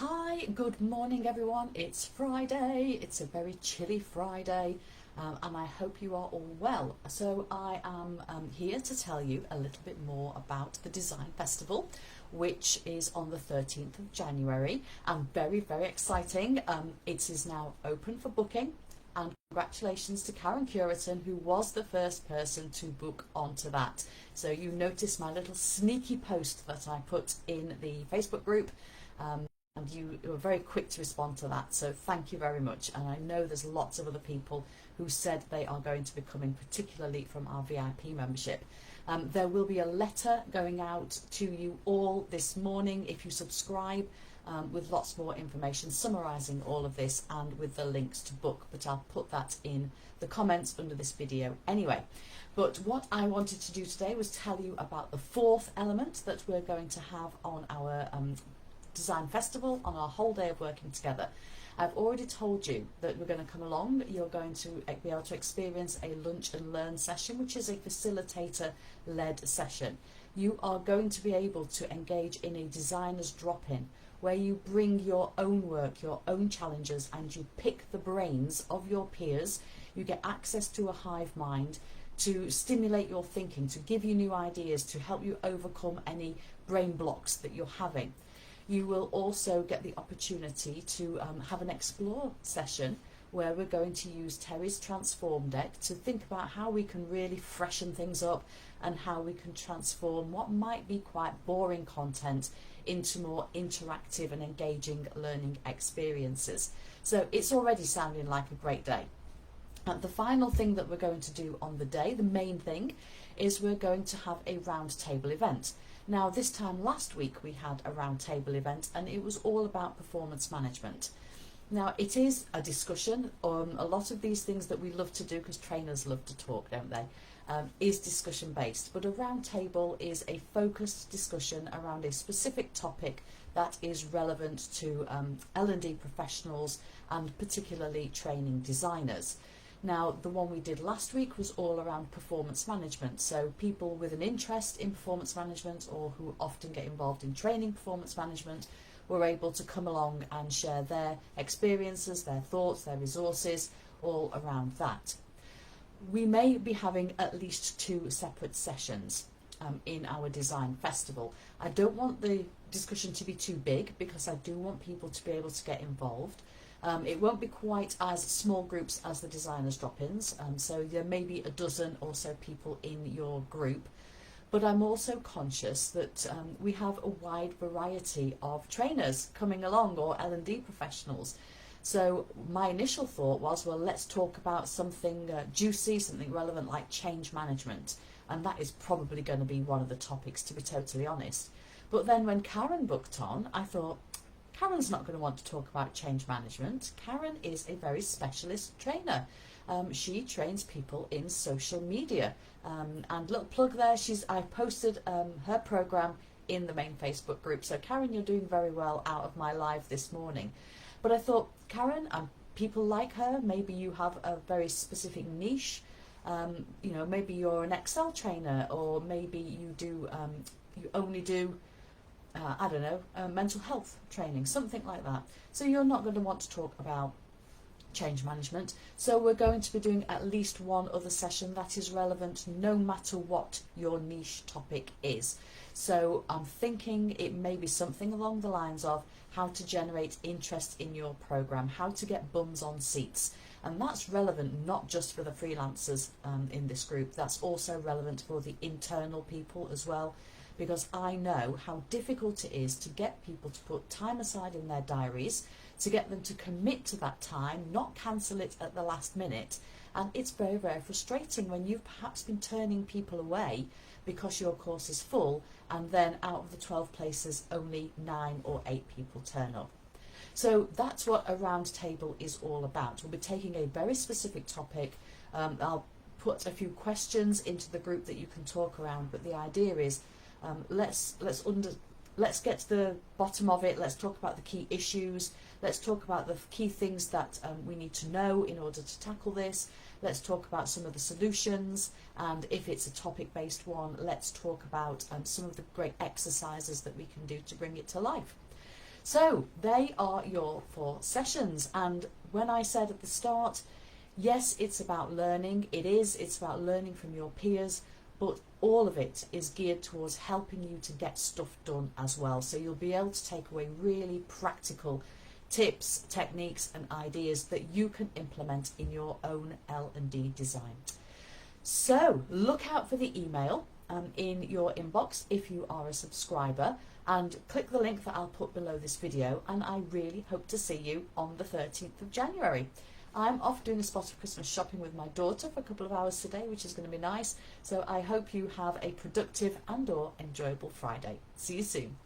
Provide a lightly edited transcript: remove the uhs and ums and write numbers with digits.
Hi, good morning everyone. It's Friday. It's a very chilly Friday and I hope you are all well. So I am here to tell you a little bit more about the Design Festival, which is on the 13th of January and very, very exciting. It is now open for booking. And congratulations to Karen Curitan, who was the first person to book onto that. So you notice my little sneaky post that I put in the Facebook group. And you were very quick to respond to that, so thank you very much. And I know there's lots of other people who said they are going to be coming, particularly from our VIP membership. There will be a letter going out to you all this morning if you subscribe, with lots more information summarising all of this and with the links to book, but I'll put that in the comments under this video anyway. But what I wanted to do today was tell you about the fourth element that we're going to have on our Design Festival, on our whole day of working together. I've already told you that we're going to come along. You're going to be able to experience a lunch and learn session, which is a facilitator led session. You are going to be able to engage in a designer's drop-in where you bring your own work, your own challenges, and you pick the brains of your peers. You get access to a hive mind to stimulate your thinking, to give you new ideas, to help you overcome any brain blocks that you're having. You will also get the opportunity to have an explore session where we're going to use Terry's Transform deck to think about how we can really freshen things up and how we can transform what might be quite boring content into more interactive and engaging learning experiences. So it's already sounding like a great day. The final thing that we're going to do on the day, the main thing, is we're going to have a round table event. Now, this time last week we had a round table event and it was all about performance management. Now, it is a discussion on a lot of these things that we love to do, because trainers love to talk, don't they, is discussion based. But a round table is a focused discussion around a specific topic that is relevant to L&D professionals and particularly training designers. Now, the one we did last week was all around performance management. So people with an interest in performance management or who often get involved in training performance management were able to come along and share their experiences, their thoughts, their resources, all around that. We may be having at least 2 separate sessions in our design festival. I don't want the discussion to be too big because I do want people to be able to get involved. It won't be quite as small groups as the designers drop-ins, so there may be a dozen or so people in your group. But I'm also conscious that we have a wide variety of trainers coming along, or L&D professionals. So my initial thought was, well, let's talk about something juicy, something relevant like change management. And that is probably going to be one of the topics, to be totally honest. But then when Karen booked on, I thought, Karen's not going to want to talk about change management. Karen is a very specialist trainer. She trains people in social media. And little plug there, I posted her program in the main Facebook group. So Karen, you're doing very well out of my live this morning. But I thought, Karen, people like her, maybe you have a very specific niche. You know, maybe you're an Excel trainer, or maybe you do, you only do I don't know, mental health training, something like that. So you're not going to want to talk about change management. So we're going to be doing at least one other session that is relevant no matter what your niche topic is. So I'm thinking it may be something along the lines of how to generate interest in your program, how to get bums on seats. And that's relevant not just for the freelancers in this group, that's also relevant for the internal people as well. Because I know how difficult it is to get people to put time aside in their diaries, to get them to commit to that time, not cancel it at the last minute. And it's very, very frustrating when you've perhaps been turning people away because your course is full, and then out of the 12 places, only 9 or 8 people turn up. So that's what a round table is all about. We'll be taking a very specific topic. I'll put a few questions into the group that you can talk around, but the idea is let's get to the bottom of it. Let's talk about the key issues. Let's talk about the key things that we need to know in order to tackle this. Let's talk about some of the solutions, and if it's a topic-based one, let's talk about some of the great exercises that we can do to bring it to life. So they are your 4 sessions, and when I said at the start, yes, it's about learning, it's about learning from your peers, but all of it is geared towards helping you to get stuff done as well. So you'll be able to take away really practical tips, techniques and ideas that you can implement in your own L&D design. So look out for the email in your inbox if you are a subscriber, and click the link that I'll put below this video, and I really hope to see you on the 13th of January. I'm off doing a spot of Christmas shopping with my daughter for a couple of hours today, which is going to be nice. So I hope you have a productive and/or enjoyable Friday. See you soon.